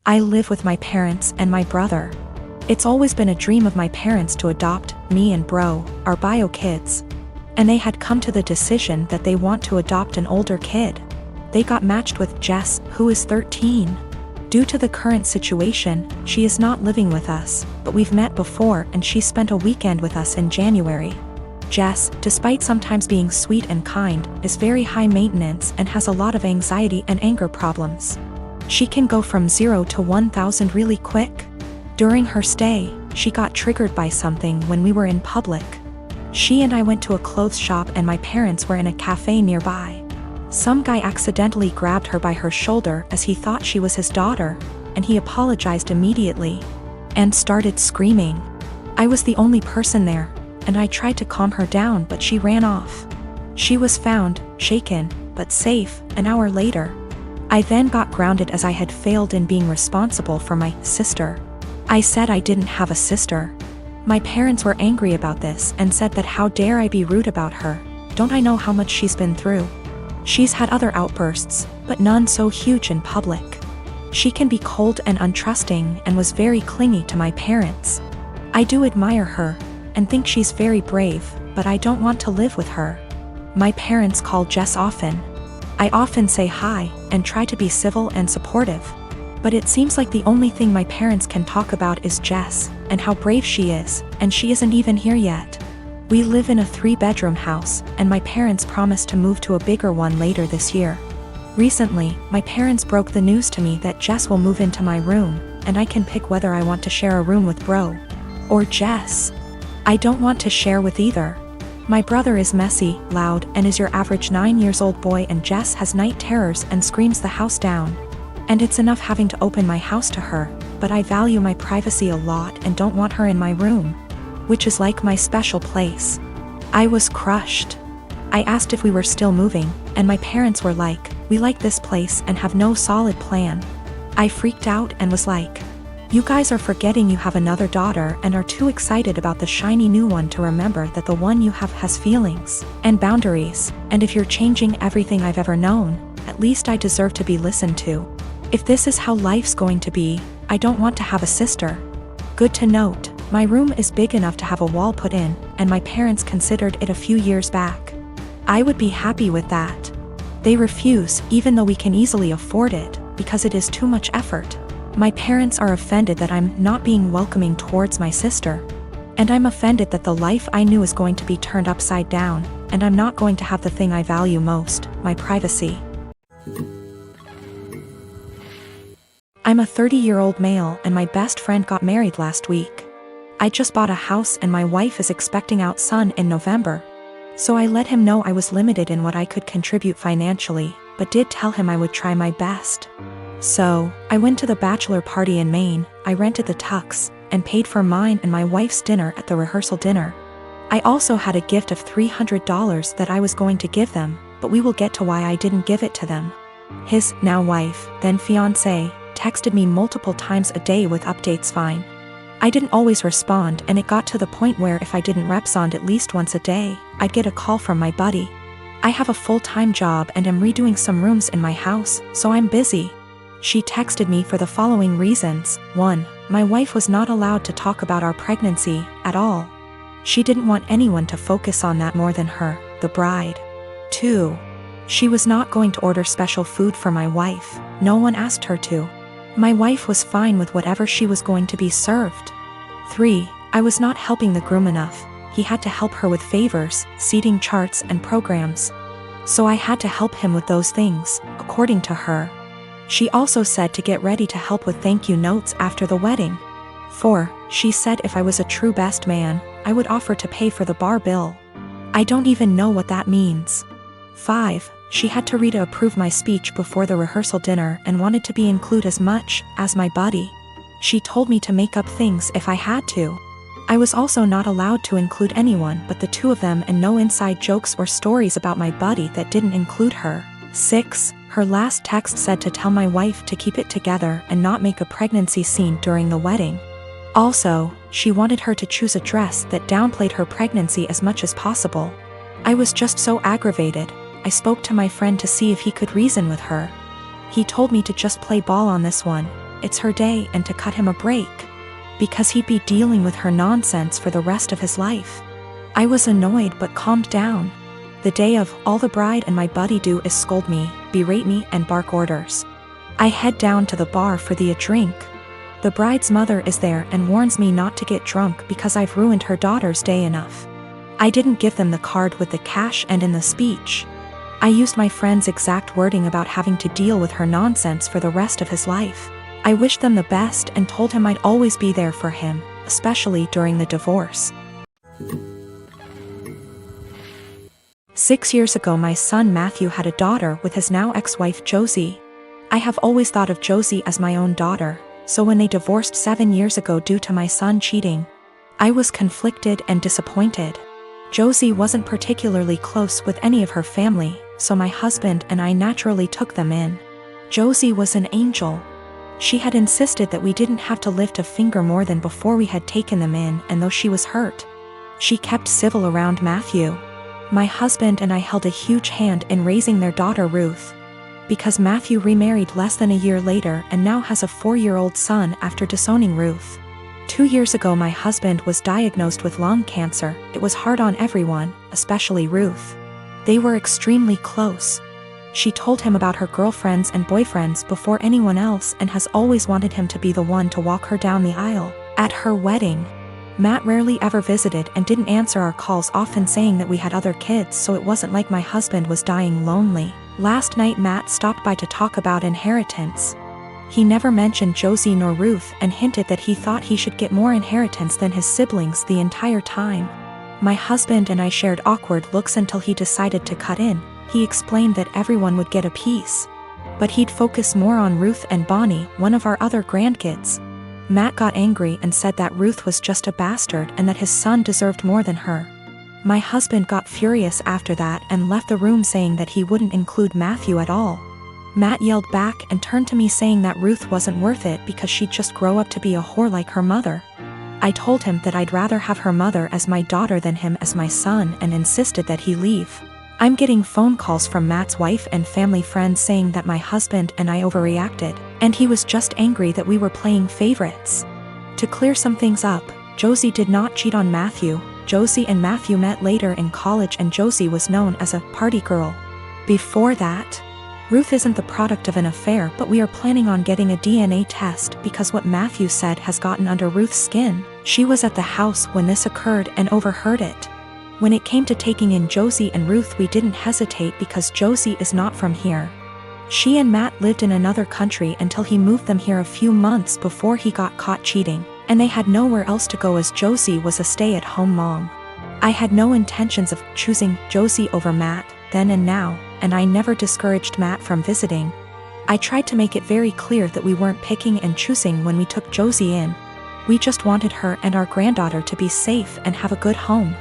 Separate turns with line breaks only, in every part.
I live with my parents and my brother. It's always been a dream of my parents to adopt me and bro, our bio kids. And they had come to the decision that they want to adopt an older kid. They got matched with Jess, who is 13. Due to the current situation, she is not living with us, but we've met before and she spent a weekend with us in January. Jess, despite sometimes being sweet and kind, is very high maintenance and has a lot of anxiety and anger problems. She can go from 0 to 1,000 really quick. During her stay, she got triggered by something when we were in public. She and I went to a clothes shop and my parents were in a cafe nearby. Some guy accidentally grabbed her by her shoulder as he thought she was his daughter, and he apologized immediately and started screaming. I was the only person there, and I tried to calm her down, but she ran off. She was found, shaken, but safe, an hour later. I then got grounded as I had failed in being responsible for my sister. I said I didn't have a sister. My parents were angry about this and said that how dare I be rude about her, don't I know how much she's been through? She's had other outbursts, but none so huge in public. She can be cold and untrusting and was very clingy to my parents. I do admire her and think she's very brave, but I don't want to live with her. My parents call Jess often. I often say hi and try to be civil and supportive. But it seems like the only thing my parents can talk about is Jess and how brave she is, and she isn't even here yet. We live in a 3-bedroom house, and my parents promised to move to a bigger one later this year. Recently, my parents broke the news to me that Jess will move into my room, and I can pick whether I want to share a room with bro or Jess. I don't want to share with either. My brother is messy, loud, and is your average 9-year-old boy, and Jess has night terrors and screams the house down. And it's enough having to open my house to her, but I value my privacy a lot and don't want her in my room, which is like my special place. I was crushed. I asked if we were still moving, and my parents were like, we like this place and have no solid plan. I freaked out and was like, you guys are forgetting you have another daughter and are too excited about the shiny new one to remember that the one you have has feelings and boundaries, and if you're changing everything I've ever known, at least I deserve to be listened to. If this is how life's going to be, I don't want to have a sister. Good to note, my room is big enough to have a wall put in, and my parents considered it a few years back. I would be happy with that. They refuse, even though we can easily afford it, because it is too much effort. My parents are offended that I'm not being welcoming towards my sister. And I'm offended that the life I knew is going to be turned upside down, and I'm not going to have the thing I value most, my privacy. I'm a 30-year-old male and my best friend got married last week. I just bought a house and my wife is expecting our son in November. So I let him know I was limited in what I could contribute financially, but did tell him I would try my best. So, I went to the bachelor party in Maine, I rented the tux, and paid for mine and my wife's dinner at the rehearsal dinner. I also had a gift of $300 that I was going to give them, but we will get to why I didn't give it to them. His now wife, then fiancé, texted me multiple times a day with updates fine. I didn't always respond, and it got to the point where if I didn't respond at least once a day, I'd get a call from my buddy. I have a full-time job and am redoing some rooms in my house, so I'm busy. She texted me for the following reasons. 1. My wife was not allowed to talk about our pregnancy at all. She didn't want anyone to focus on that more than her, the bride. 2. She was not going to order special food for my wife, no one asked her to. My wife was fine with whatever she was going to be served. 3. I was not helping the groom enough, he had to help her with favors, seating charts and programs. So I had to help him with those things, according to her. She also said to get ready to help with thank you notes after the wedding. 4. She said if I was a true best man, I would offer to pay for the bar bill. I don't even know what that means. 5. She had to read to approve my speech before the rehearsal dinner and wanted to be included as much as my buddy. She told me to make up things if I had to. I was also not allowed to include anyone but the two of them, and no inside jokes or stories about my buddy that didn't include her. 6. Her last text said to tell my wife to keep it together and not make a pregnancy scene during the wedding. Also, she wanted her to choose a dress that downplayed her pregnancy as much as possible. I was just so aggravated. I spoke to my friend to see if he could reason with her. He told me to just play ball on this one, it's her day and to cut him a break. Because he'd be dealing with her nonsense for the rest of his life. I was annoyed but calmed down. The day of, all the bride and my buddy do is scold me, berate me and bark orders. I head down to the bar for a drink. The bride's mother is there and warns me not to get drunk because I've ruined her daughter's day enough. I didn't give them the card with the cash and in the speech. I used my friend's exact wording about having to deal with her nonsense for the rest of his life. I wished them the best and told him I'd always be there for him, especially during the divorce. 6 years ago my son Matthew had a daughter with his now ex-wife Josie. I have always thought of Josie as my own daughter, so when they divorced 7 years ago due to my son cheating, I was conflicted and disappointed. Josie wasn't particularly close with any of her family, so my husband and I naturally took them in. Josie was an angel. She had insisted that we didn't have to lift a finger more than before we had taken them in, and though she was hurt, she kept civil around Matthew. My husband and I held a huge hand in raising their daughter Ruth. Because Matthew remarried less than a year later and now has a 4-year-old son after disowning Ruth. 2 years ago my husband was diagnosed with lung cancer. It was hard on everyone, especially Ruth. They were extremely close. She told him about her girlfriends and boyfriends before anyone else and has always wanted him to be the one to walk her down the aisle. At her wedding, Matt rarely ever visited and didn't answer our calls, often saying that we had other kids, so it wasn't like my husband was dying lonely. Last night Matt stopped by to talk about inheritance. He never mentioned Josie nor Ruth and hinted that he thought he should get more inheritance than his siblings the entire time. My husband and I shared awkward looks until he decided to cut in. He explained that everyone would get a piece, but he'd focus more on Ruth and Bonnie, one of our other grandkids. Matt got angry and said that Ruth was just a bastard and that his son deserved more than her. My husband got furious after that and left the room saying that he wouldn't include Matthew at all. Matt yelled back and turned to me saying that Ruth wasn't worth it because she'd just grow up to be a whore like her mother. I told him that I'd rather have her mother as my daughter than him as my son and insisted that he leave. I'm getting phone calls from Matt's wife and family friends saying that my husband and I overreacted, and he was just angry that we were playing favorites. To clear some things up, Josie did not cheat on Matthew. Josie and Matthew met later in college and Josie was known as a party girl. Before that, Ruth isn't the product of an affair, but we are planning on getting a DNA test because what Matthew said has gotten under Ruth's skin. She was at the house when this occurred and overheard it. When it came to taking in Josie and Ruth, we didn't hesitate because Josie is not from here. She and Matt lived in another country until he moved them here a few months before he got caught cheating, and they had nowhere else to go as Josie was a stay-at-home mom. I had no intentions of choosing Josie over Matt, then and now, and I never discouraged Matt from visiting. I tried to make it very clear that we weren't picking and choosing when we took Josie in. We just wanted her and our granddaughter to be safe and have a good home.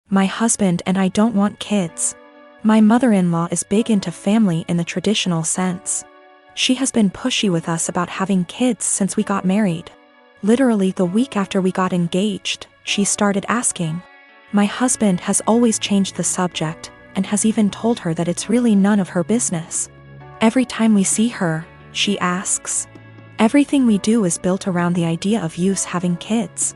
My husband and I don't want kids. My mother-in-law is big into family in the traditional sense. She has been pushy with us about having kids since we got married. Literally the week after we got engaged, she started asking. My husband has always changed the subject, and has even told her that it's really none of her business. Every time we see her, she asks. Everything we do is built around the idea of us having kids.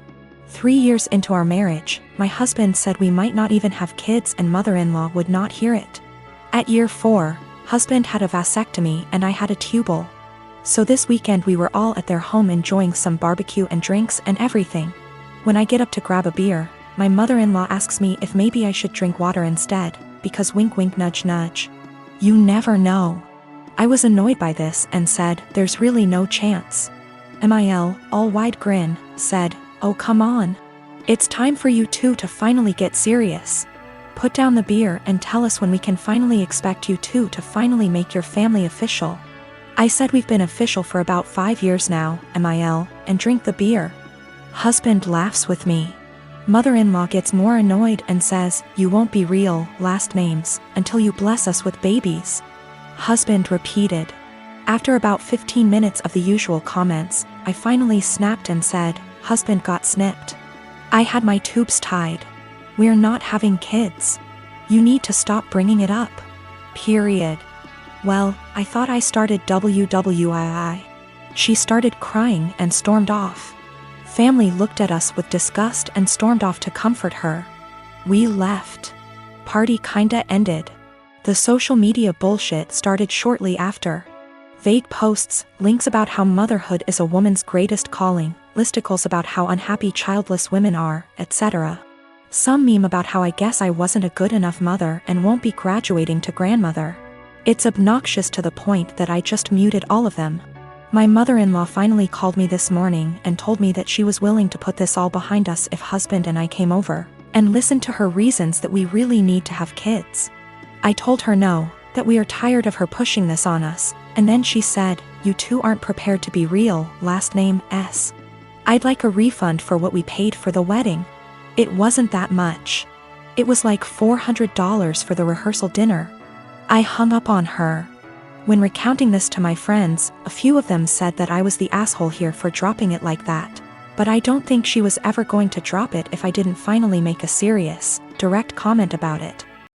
3 years into our marriage, my husband said we might not even have kids and mother-in-law would not hear it. At year 4, husband had a vasectomy and I had a tubal. So this weekend we were all at their home enjoying some barbecue and drinks and everything. When I get up to grab a beer, my mother-in-law asks me if maybe I should drink water instead, because wink wink nudge nudge. You never know. I was annoyed by this and said, there's really no chance. MIL, all wide grin, said, oh come on. It's time for you two to finally get serious. Put down the beer and tell us when we can finally expect you two to finally make your family official. I said we've been official for about 5 years now, MIL, and drink the beer. Husband laughs with me. Mother-in-law gets more annoyed and says, you won't be real, last names, until you bless us with babies. Husband repeated. After about 15 minutes of the usual comments, I finally snapped and said, husband got snipped. I had my tubes tied. We're not having kids. You need to stop bringing it up. Period. Well, I thought I started WWII. She started crying and stormed off. Family looked at us with disgust and stormed off to comfort her. We left. Party kinda ended. The social media bullshit started shortly after. Vague posts, links about how motherhood is a woman's greatest calling, listicles about how unhappy childless women are, etc. Some meme about how I guess I wasn't a good enough mother and won't be graduating to grandmother. It's obnoxious to the point that I just muted all of them. My mother-in-law finally called me this morning and told me that she was willing to put this all behind us if husband and I came over, and listened to her reasons that we really need to have kids. I told her no, that we are tired of her pushing this on us, and then she said, "You two aren't prepared to be real, last name S. I'd like a refund for what we paid for the wedding." It wasn't that much. It was like $400 for the rehearsal dinner. I hung up on her. When recounting this to my friends, a few of them said that I was the asshole here for dropping it like that. But I don't think she was ever going to drop it if I didn't finally make a serious, direct comment about it.